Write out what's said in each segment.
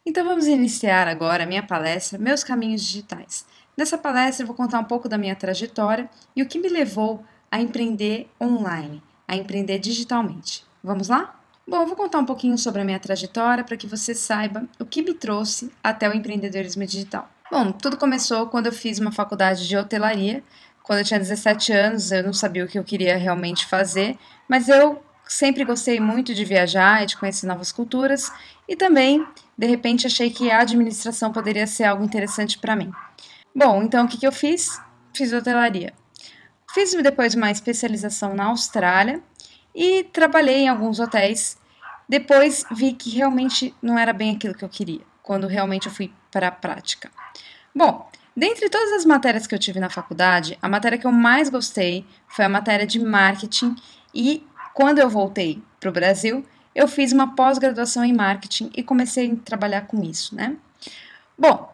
Então vamos iniciar agora a minha palestra Meus Caminhos Digitais. Nessa palestra eu vou contar um pouco da minha trajetória e o que me levou a empreender online, a empreender digitalmente. Vamos lá? Bom, eu vou contar um pouquinho sobre a minha trajetória para que você saiba o que me trouxe até o empreendedorismo digital. Bom, tudo começou quando eu fiz uma faculdade de hotelaria. Quando eu tinha 17 anos, eu não sabia o que eu queria realmente fazer, mas eu sempre gostei muito de viajar e de conhecer novas culturas e também, de repente, achei que a administração poderia ser algo interessante para mim. Bom, então o que eu fiz? Fiz hotelaria. Fiz depois uma especialização na Austrália e trabalhei em alguns hotéis. Depois vi que realmente não era bem aquilo que eu queria, quando realmente eu fui para a prática. Bom, dentre todas as matérias que eu tive na faculdade, a matéria que eu mais gostei foi a matéria de marketing e quando eu voltei para o Brasil, eu fiz uma pós-graduação em marketing e comecei a trabalhar com isso, né? Bom,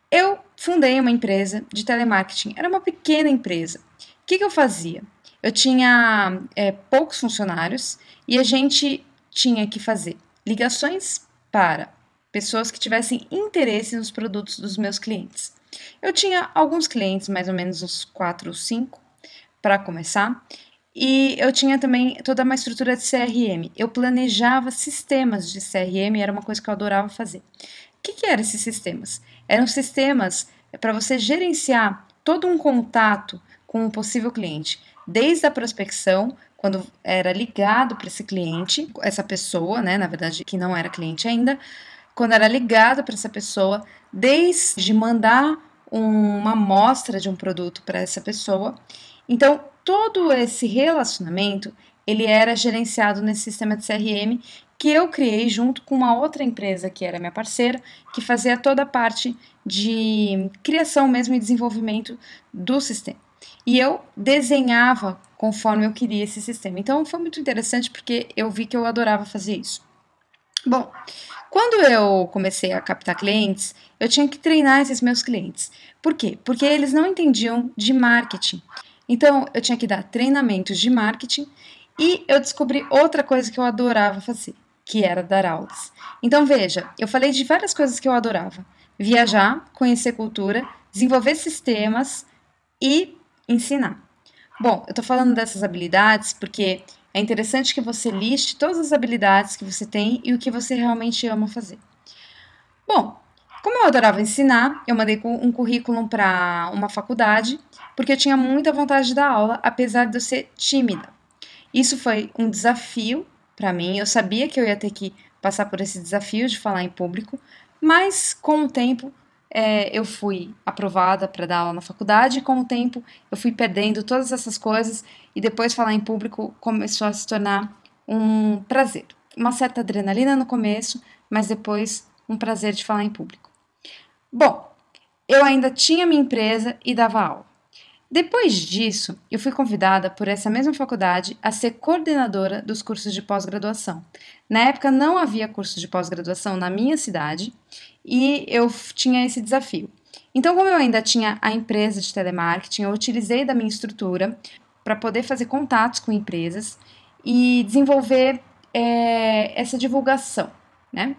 eu fundei uma empresa de telemarketing, era uma pequena empresa. O que eu fazia? Eu tinha poucos funcionários e a gente tinha que fazer ligações para pessoas que tivessem interesse nos produtos dos meus clientes. Eu tinha alguns clientes, mais ou menos uns 4 ou 5, para começar, e eu tinha também toda uma estrutura de CRM. Eu planejava sistemas de CRM, era uma coisa que eu adorava fazer. O que eram esses sistemas? Eram sistemas para você gerenciar todo um contato com um possível cliente, desde a prospecção, quando era ligado para esse cliente, essa pessoa, né, na verdade, que não era cliente ainda, quando era ligado para essa pessoa, desde mandar uma amostra de um produto para essa pessoa. Então, todo esse relacionamento, ele era gerenciado nesse sistema de CRM que eu criei junto com uma outra empresa que era minha parceira, que fazia toda a parte de criação mesmo e desenvolvimento do sistema. E eu desenhava conforme eu queria esse sistema. Então foi muito interessante porque eu vi que eu adorava fazer isso. Bom, quando eu comecei a captar clientes, eu tinha que treinar esses meus clientes. Por quê? Porque eles não entendiam de marketing. Então, eu tinha que dar treinamentos de marketing e eu descobri outra coisa que eu adorava fazer, que era dar aulas. Então, veja, eu falei de várias coisas que eu adorava: viajar, conhecer cultura, desenvolver sistemas e ensinar. Bom, eu estou falando dessas habilidades porque é interessante que você liste todas as habilidades que você tem e o que você realmente ama fazer. Bom, como eu adorava ensinar, eu mandei um currículo para uma faculdade porque eu tinha muita vontade de dar aula, apesar de eu ser tímida. Isso foi um desafio para mim, eu sabia que eu ia ter que passar por esse desafio de falar em público, mas com o tempo eu fui aprovada para dar aula na faculdade e com o tempo eu fui perdendo todas essas coisas e depois falar em público começou a se tornar um prazer. Uma certa adrenalina no começo, mas depois um prazer de falar em público. Bom, eu ainda tinha minha empresa e dava aula. Depois disso, eu fui convidada por essa mesma faculdade a ser coordenadora dos cursos de pós-graduação. Na época não havia curso de pós-graduação na minha cidade e eu tinha esse desafio. Então, como eu ainda tinha a empresa de telemarketing, eu utilizei da minha estrutura para poder fazer contatos com empresas e desenvolver essa divulgação, né?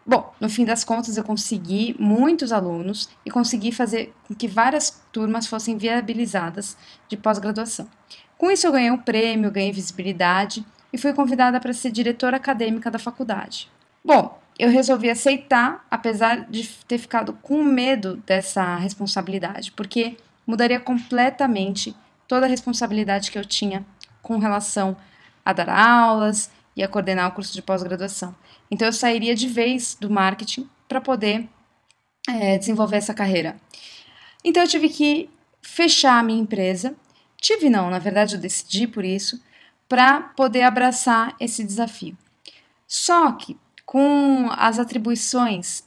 Bom, no fim das contas, eu consegui muitos alunos e consegui fazer com que várias turmas fossem viabilizadas de pós-graduação. Com isso, eu ganhei um prêmio, ganhei visibilidade e fui convidada para ser diretora acadêmica da faculdade. Bom, eu resolvi aceitar, apesar de ter ficado com medo dessa responsabilidade, porque mudaria completamente toda a responsabilidade que eu tinha com relação a dar aulas e a coordenar o curso de pós-graduação. Então, eu sairia de vez do marketing para poder desenvolver essa carreira. Então, eu tive que fechar a minha empresa. Tive não, na verdade, eu decidi por isso, para poder abraçar esse desafio. Só que, com as atribuições,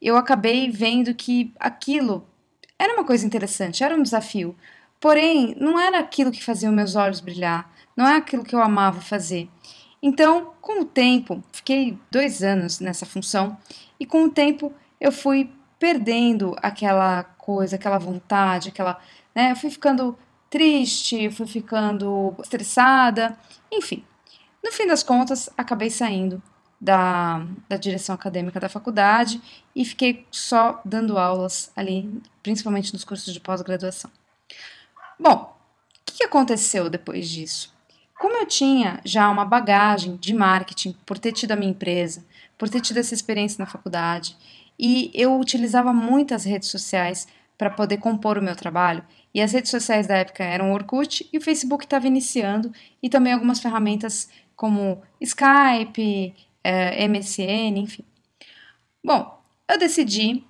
eu acabei vendo que aquilo era uma coisa interessante, era um desafio. Porém, não era aquilo que fazia os meus olhos brilhar, não é aquilo que eu amava fazer. Então, com o tempo, fiquei 2 anos nessa função, e com o tempo eu fui perdendo aquela coisa, aquela vontade, né, eu fui ficando triste, fui ficando estressada, enfim. No fim das contas, acabei saindo da direção acadêmica da faculdade e fiquei só dando aulas ali, principalmente nos cursos de pós-graduação. Bom, o que aconteceu depois disso? Como eu tinha já uma bagagem de marketing por ter tido a minha empresa, por ter tido essa experiência na faculdade, e eu utilizava muitas redes sociais para poder compor o meu trabalho, e as redes sociais da época eram o Orkut e o Facebook estava iniciando, e também algumas ferramentas como Skype, MSN, enfim. Bom, eu decidi,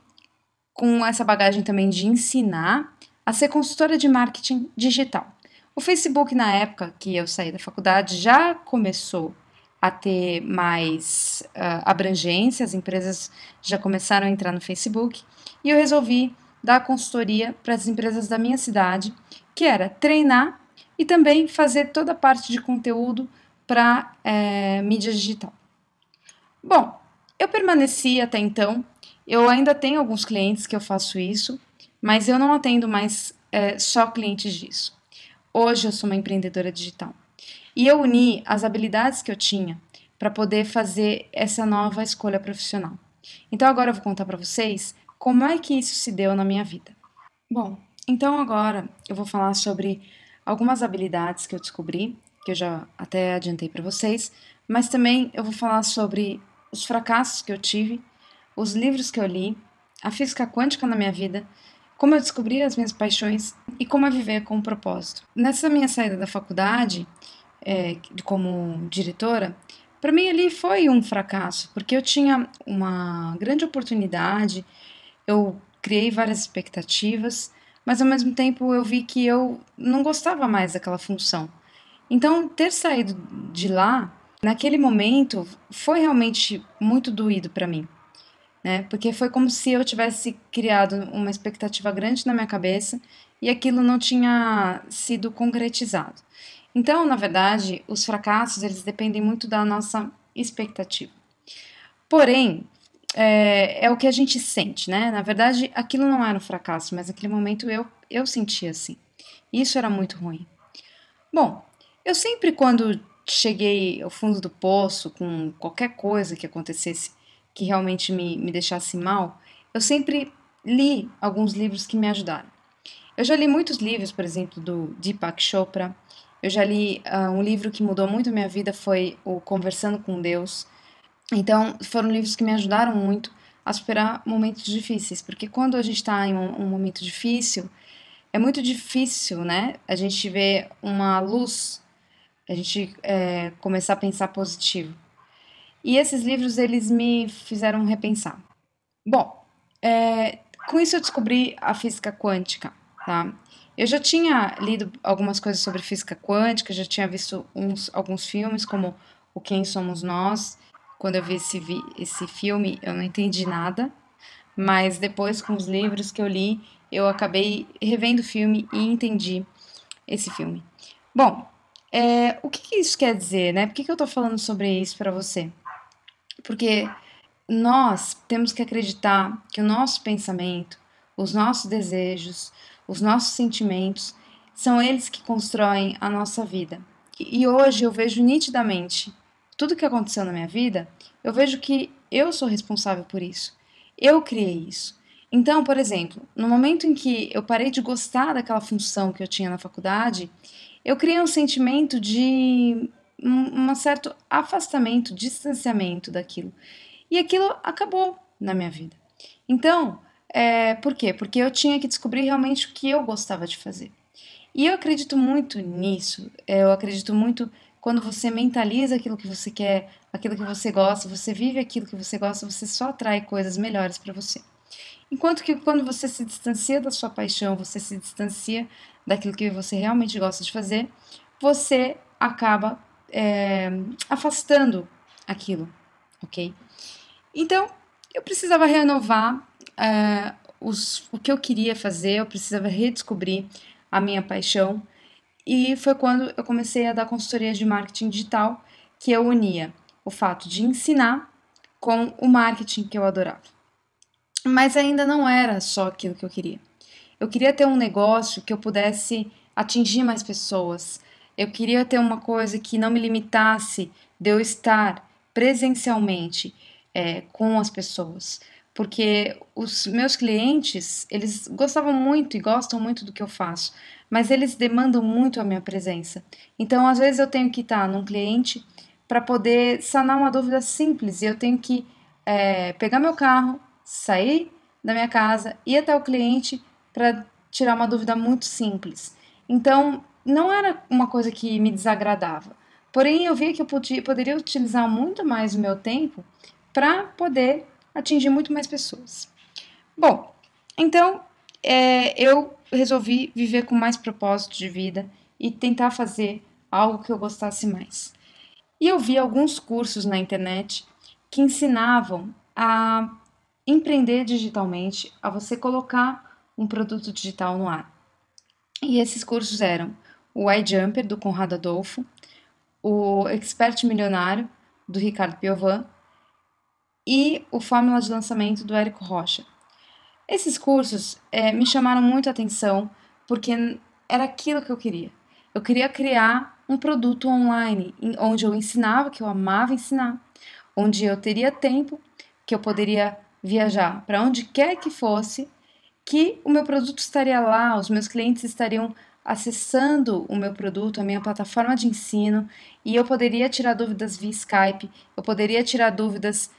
com essa bagagem também de ensinar, a ser consultora de marketing digital. O Facebook, na época que eu saí da faculdade, já começou a ter mais abrangência, as empresas já começaram a entrar no Facebook, e eu resolvi dar consultoria para as empresas da minha cidade, que era treinar e também fazer toda a parte de conteúdo para mídia digital. Bom, eu permaneci até então, eu ainda tenho alguns clientes que eu faço isso, mas eu não atendo mais só clientes disso. Hoje eu sou uma empreendedora digital. E eu uni as habilidades que eu tinha para poder fazer essa nova escolha profissional. Então agora eu vou contar para vocês como é que isso se deu na minha vida. Bom, então agora eu vou falar sobre algumas habilidades que eu descobri, que eu já até adiantei para vocês, mas também eu vou falar sobre os fracassos que eu tive, os livros que eu li, a física quântica na minha vida, como eu descobri as minhas paixões e como é viver com um propósito. Nessa minha saída da faculdade, como diretora, para mim ali foi um fracasso, porque eu tinha uma grande oportunidade, eu criei várias expectativas, mas ao mesmo tempo eu vi que eu não gostava mais daquela função. Então, ter saído de lá, naquele momento, foi realmente muito doído para mim, né? Porque foi como se eu tivesse criado uma expectativa grande na minha cabeça e aquilo não tinha sido concretizado. Então, na verdade, os fracassos, eles dependem muito da nossa expectativa. Porém, é o que a gente sente, né? Na verdade, aquilo não era um fracasso, mas naquele momento eu sentia assim. Isso era muito ruim. Bom, eu sempre, quando cheguei ao fundo do poço com qualquer coisa que acontecesse que realmente me deixasse mal, eu sempre li alguns livros que me ajudaram. Eu já li muitos livros, por exemplo, do Deepak Chopra. Eu já li um livro que mudou muito a minha vida, foi o Conversando com Deus. Então, foram livros que me ajudaram muito a superar momentos difíceis, porque quando a gente está em um momento difícil, é muito difícil, né? A gente vê uma luz, a gente começar a pensar positivo. E esses livros, eles me fizeram repensar. Bom, com isso eu descobri a física quântica, tá? Eu já tinha lido algumas coisas sobre física quântica, já tinha visto alguns filmes, como O Quem Somos Nós. Quando eu vi esse filme, eu não entendi nada, mas depois, com os livros que eu li, eu acabei revendo o filme e entendi esse filme. Bom, o que isso quer dizer, né? Por que eu tô falando sobre isso para você? Porque nós temos que acreditar que o nosso pensamento, os nossos desejos, os nossos sentimentos, são eles que constroem a nossa vida. E hoje eu vejo nitidamente tudo que aconteceu na minha vida, eu vejo que eu sou responsável por isso. Eu criei isso. Então, por exemplo, no momento em que eu parei de gostar daquela função que eu tinha na faculdade, eu criei um sentimento de um certo afastamento, distanciamento daquilo. E aquilo acabou na minha vida. Então, por quê? Porque eu tinha que descobrir realmente o que eu gostava de fazer. E eu acredito muito nisso. Eu acredito muito quando você mentaliza aquilo que você quer, aquilo que você gosta, você vive aquilo que você gosta, você só atrai coisas melhores para você. Enquanto que quando você se distancia da sua paixão, você se distancia daquilo que você realmente gosta de fazer, você acaba afastando aquilo, ok? Então, eu precisava renovar o que eu queria fazer, eu precisava redescobrir a minha paixão, e foi quando eu comecei a dar consultoria de marketing digital, que eu unia o fato de ensinar com o marketing que eu adorava. Mas ainda não era só aquilo que eu queria. Eu queria ter um negócio que eu pudesse atingir mais pessoas. Eu queria ter uma coisa que não me limitasse de eu estar presencialmente com as pessoas, porque os meus clientes, eles gostavam muito e gostam muito do que eu faço, mas eles demandam muito a minha presença. Então, às vezes eu tenho que estar num cliente para poder sanar uma dúvida simples e eu tenho que pegar meu carro, sair da minha casa, ir até o cliente para tirar uma dúvida muito simples. Então, não era uma coisa que me desagradava. Porém, eu via que eu poderia utilizar muito mais o meu tempo para poder atingir muito mais pessoas. Bom, então eu resolvi viver com mais propósito de vida e tentar fazer algo que eu gostasse mais. E eu vi alguns cursos na internet que ensinavam a empreender digitalmente, a você colocar um produto digital no ar. E esses cursos eram o iJumper, do Conrado Adolfo, o Expert Milionário, do Ricardo Piovan, e o Fórmula de Lançamento, do Érico Rocha. Esses cursos me chamaram muito a atenção porque era aquilo que eu queria. Eu queria criar um produto online onde eu ensinava, que eu amava ensinar, onde eu teria tempo, que eu poderia viajar para onde quer que fosse, que o meu produto estaria lá, os meus clientes estariam acessando o meu produto, a minha plataforma de ensino, e eu poderia tirar dúvidas via Skype, eu poderia tirar dúvidas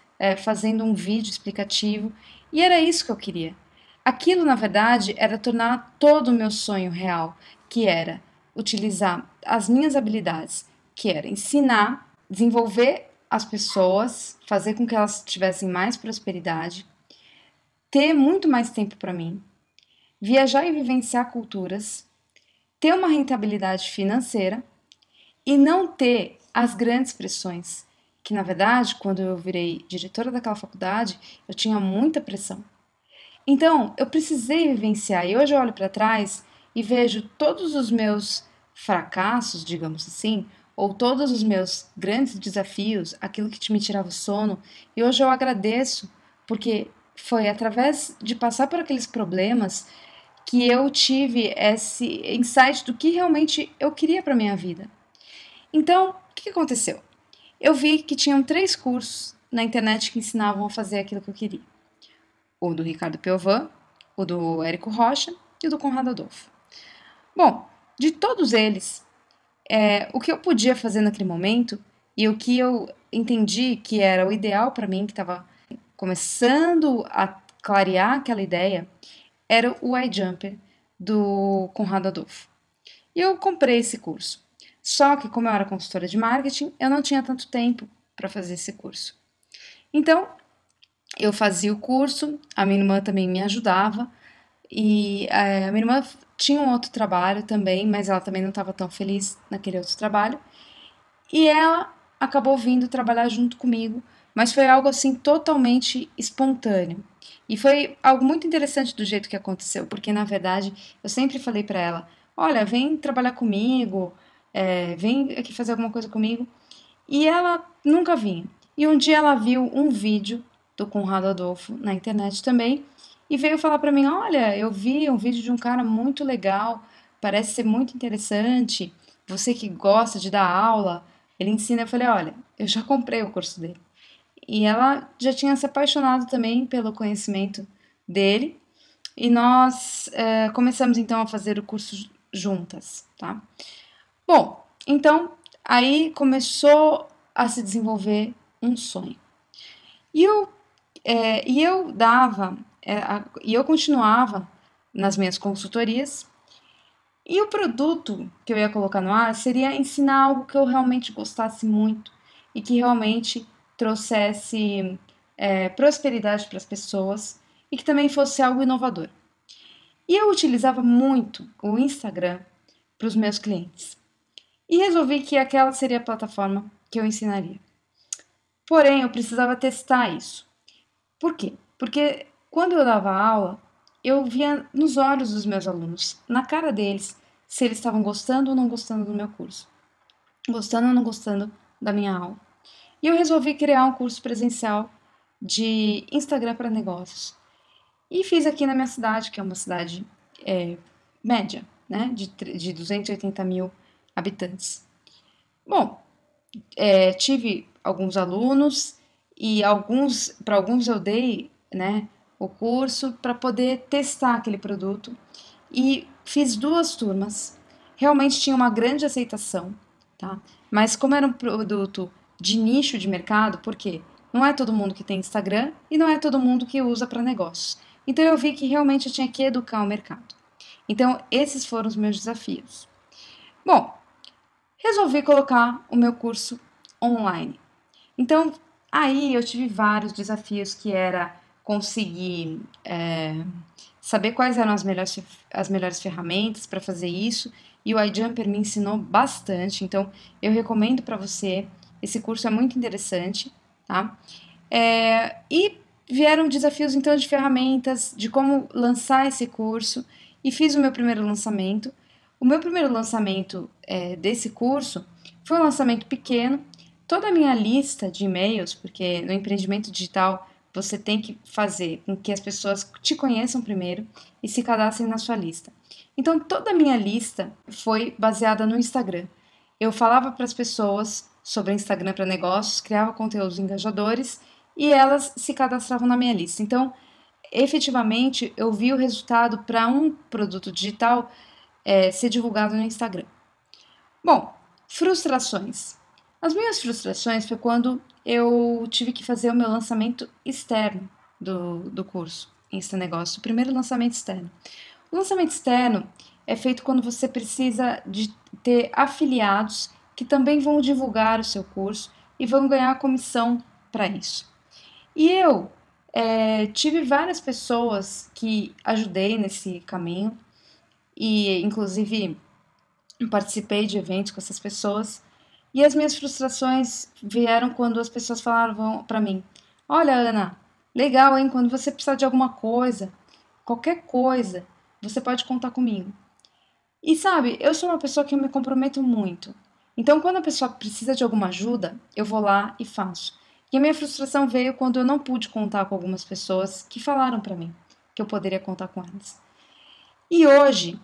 fazendo um vídeo explicativo, e era isso que eu queria. Aquilo, na verdade, era tornar todo o meu sonho real, que era utilizar as minhas habilidades, que era ensinar, desenvolver as pessoas, fazer com que elas tivessem mais prosperidade, ter muito mais tempo para mim, viajar e vivenciar culturas, ter uma rentabilidade financeira e não ter as grandes pressões, que na verdade, quando eu virei diretora daquela faculdade, eu tinha muita pressão. Então, eu precisei vivenciar e hoje eu olho para trás e vejo todos os meus fracassos, digamos assim, ou todos os meus grandes desafios, aquilo que me tirava o sono, e hoje eu agradeço porque foi através de passar por aqueles problemas que eu tive esse insight do que realmente eu queria para minha vida. Então, o que aconteceu? Eu vi que tinham 3 cursos na internet que ensinavam a fazer aquilo que eu queria. O do Ricardo Piovan, o do Érico Rocha e o do Conrado Adolfo. Bom, de todos eles, o que eu podia fazer naquele momento e o que eu entendi que era o ideal para mim, que estava começando a clarear aquela ideia, era o iJumper do Conrado Adolfo. E eu comprei esse curso. Só que, como eu era consultora de marketing, eu não tinha tanto tempo para fazer esse curso. Então, eu fazia o curso, a minha irmã também me ajudava, e a minha irmã tinha um outro trabalho também, mas ela também não estava tão feliz naquele outro trabalho. E ela acabou vindo trabalhar junto comigo, mas foi algo assim totalmente espontâneo. E foi algo muito interessante do jeito que aconteceu, porque na verdade eu sempre falei para ela: olha, vem trabalhar comigo, vem aqui fazer alguma coisa comigo. E ela nunca vinha. E um dia ela viu um vídeo do Conrado Adolfo na internet também e veio falar para mim: olha, eu vi um vídeo de um cara muito legal, parece ser muito interessante. Você que gosta de dar aula, ele ensina. Eu falei: olha, eu já comprei o curso dele. E ela já tinha se apaixonado também pelo conhecimento dele. E nós começamos então a fazer o curso juntas, tá? Bom, então aí começou a se desenvolver um sonho. E eu dava, e eu continuava nas minhas consultorias, e o produto que eu ia colocar no ar seria ensinar algo que eu realmente gostasse muito e que realmente trouxesse prosperidade para as pessoas e que também fosse algo inovador. E eu utilizava muito o Instagram para os meus clientes. E resolvi que aquela seria a plataforma que eu ensinaria. Porém, eu precisava testar isso. Por quê? Porque quando eu dava aula, eu via nos olhos dos meus alunos, na cara deles, se eles estavam gostando ou não gostando do meu curso, gostando ou não gostando da minha aula. E eu resolvi criar um curso presencial de Instagram para negócios. E fiz aqui na minha cidade, que é uma cidade média, né, de 280 mil habitantes. Bom, tive alguns alunos e para alguns eu dei, né, o curso para poder testar aquele produto e fiz 2 turmas. Realmente tinha uma grande aceitação, tá? Mas como era um produto de nicho de mercado, por quê? Não é todo mundo que tem Instagram e não é todo mundo que usa para negócios. Então eu vi que realmente eu tinha que educar o mercado. Então esses foram os meus desafios. Bom, resolvi colocar o meu curso online. Então, aí eu tive vários desafios que era conseguir saber quais eram as melhores ferramentas para fazer isso, e o iJumper me ensinou bastante, então eu recomendo para você, esse curso é muito interessante, tá? E vieram desafios então de ferramentas, de como lançar esse curso, e fiz o meu primeiro lançamento. O meu primeiro lançamento desse curso foi um lançamento pequeno. Toda a minha lista de e-mails, porque no empreendimento digital você tem que fazer com que as pessoas te conheçam primeiro e se cadastrem na sua lista. Então, toda a minha lista foi baseada no Instagram. Eu falava para as pessoas sobre Instagram para negócios, criava conteúdos engajadores e elas se cadastravam na minha lista. Então, efetivamente, eu vi o resultado para um produto digital ser divulgado no Instagram. Bom, frustrações. As minhas frustrações foi quando eu tive que fazer o meu lançamento externo do curso Insta Negócio, o primeiro lançamento externo. O lançamento externo é feito quando você precisa de ter afiliados que também vão divulgar o seu curso e vão ganhar comissão para isso. E eu tive várias pessoas que ajudei nesse caminho e, inclusive, participei de eventos com essas pessoas. E as minhas frustrações vieram quando as pessoas falavam para mim: Olha, Ana, legal, hein? Quando você precisar de alguma coisa, qualquer coisa, você pode contar comigo. E sabe, eu sou uma pessoa que eu me comprometo muito. Então, quando a pessoa precisa de alguma ajuda, eu vou lá e faço. E a minha frustração veio quando eu não pude contar com algumas pessoas que falaram para mim que eu poderia contar com elas. E hoje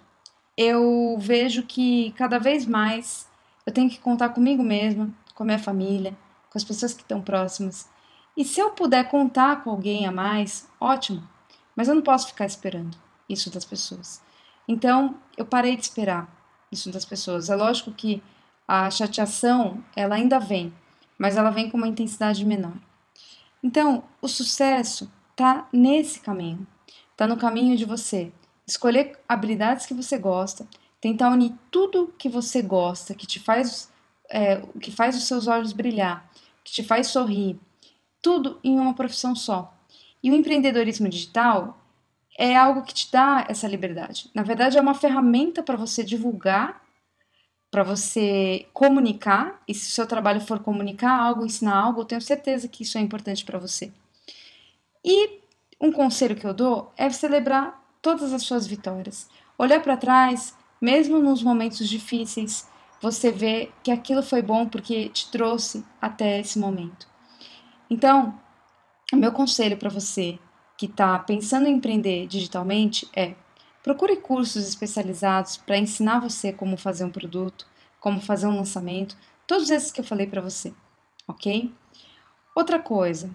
eu vejo que cada vez mais eu tenho que contar comigo mesma, com a minha família, com as pessoas que estão próximas. E se eu puder contar com alguém a mais, ótimo. Mas eu não posso ficar esperando isso das pessoas. Então, eu parei de esperar isso das pessoas. É lógico que a chateação, ela ainda vem, mas ela vem com uma intensidade menor. Então, o sucesso está nesse caminho. Está no caminho de você escolher habilidades que você gosta, tentar unir tudo que você gosta, que faz os seus olhos brilhar, que te faz sorrir, tudo em uma profissão só. E o empreendedorismo digital é algo que te dá essa liberdade. Na verdade, é uma ferramenta para você divulgar, para você comunicar, e se o seu trabalho for comunicar algo, ensinar algo, eu tenho certeza que isso é importante para você. E um conselho que eu dou é celebrar todas as suas vitórias. Olhar para trás, mesmo nos momentos difíceis, você vê que aquilo foi bom porque te trouxe até esse momento. Então, o meu conselho para você que está pensando em empreender digitalmente é: procure cursos especializados para ensinar você como fazer um produto, como fazer um lançamento, todos esses que eu falei para você, ok? Outra coisa,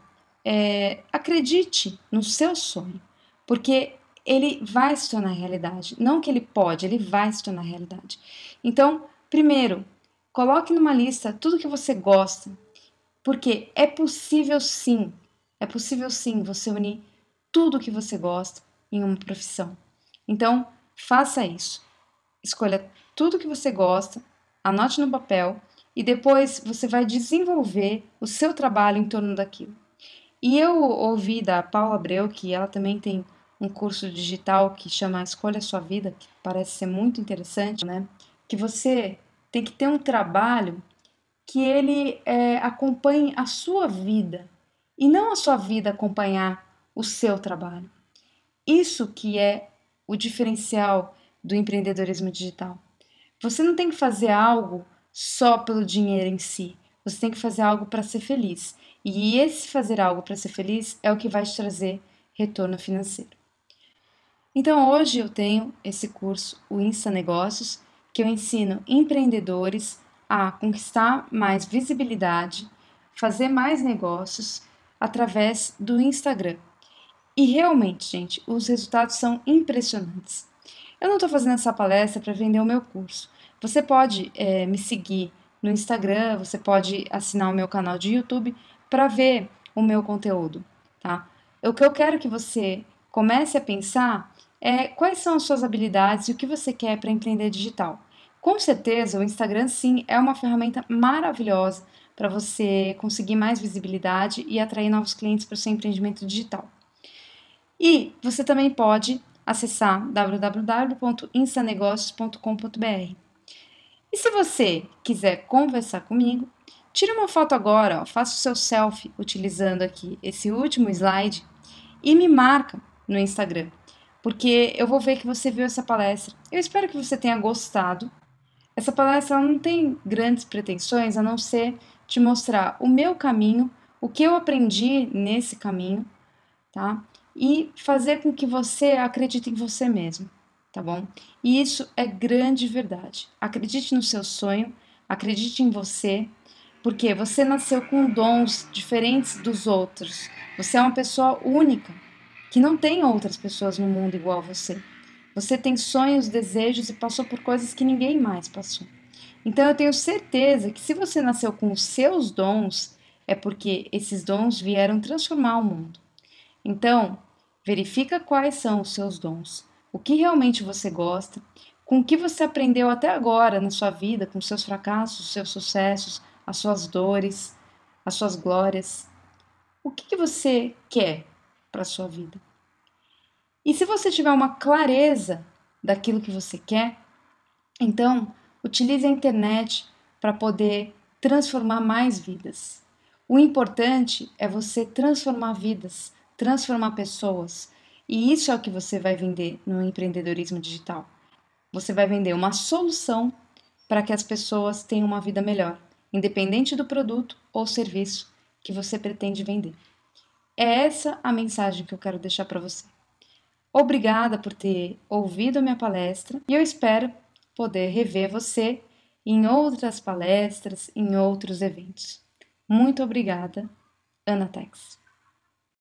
acredite no seu sonho, porque ele vai se tornar realidade. Não que ele pode, ele vai se tornar realidade. Então, primeiro, coloque numa lista tudo que você gosta, porque é possível sim você unir tudo que você gosta em uma profissão. Então, faça isso. Escolha tudo que você gosta, anote no papel e depois você vai desenvolver o seu trabalho em torno daquilo. E eu ouvi da Paula Abreu, que ela também tem um curso digital que chama Escolha a Sua Vida, que parece ser muito interessante, né? Que você tem que ter um trabalho que ele acompanhe a sua vida e não a sua vida acompanhar o seu trabalho. Isso que é o diferencial do empreendedorismo digital. Você não tem que fazer algo só pelo dinheiro em si. Você tem que fazer algo para ser feliz. E esse fazer algo para ser feliz é o que vai te trazer retorno financeiro. Então hoje eu tenho esse curso, o Insta Negócios, que eu ensino empreendedores a conquistar mais visibilidade, fazer mais negócios através do Instagram. E realmente, gente, os resultados são impressionantes. Eu não estou fazendo essa palestra para vender o meu curso. Você pode me seguir no Instagram, você pode assinar o meu canal de YouTube para ver o meu conteúdo, tá? O que eu quero que você comece a pensar é quais são as suas habilidades e o que você quer para empreender digital. Com certeza, o Instagram, sim, é uma ferramenta maravilhosa para você conseguir mais visibilidade e atrair novos clientes para o seu empreendimento digital. E você também pode acessar www.insanegócios.com.br. E se você quiser conversar comigo, tire uma foto agora, ó, faça o seu selfie utilizando aqui esse último slide e me marca no Instagram, porque eu vou ver que você viu essa palestra. Eu espero que você tenha gostado. Essa palestra não tem grandes pretensões a não ser te mostrar o meu caminho, o que eu aprendi nesse caminho, tá? E fazer com que você acredite em você mesmo, tá bom? E isso é grande verdade. Acredite no seu sonho, acredite em você, porque você nasceu com dons diferentes dos outros. Você é uma pessoa única, que não tem outras pessoas no mundo igual a você. Você tem sonhos, desejos e passou por coisas que ninguém mais passou. Então eu tenho certeza que se você nasceu com os seus dons, é porque esses dons vieram transformar o mundo. Então, verifica quais são os seus dons, o que realmente você gosta, com o que você aprendeu até agora na sua vida, com seus fracassos, os seus sucessos, as suas dores, as suas glórias. O que você quer para a sua vida? E se você tiver uma clareza daquilo que você quer, então utilize a internet para poder transformar mais vidas. O importante é você transformar vidas, transformar pessoas. E isso é o que você vai vender no empreendedorismo digital. Você vai vender uma solução para que as pessoas tenham uma vida melhor, independente do produto ou serviço que você pretende vender. É essa a mensagem que eu quero deixar para você. Obrigada por ter ouvido a minha palestra e eu espero poder rever você em outras palestras, em outros eventos. Muito obrigada, Anatex.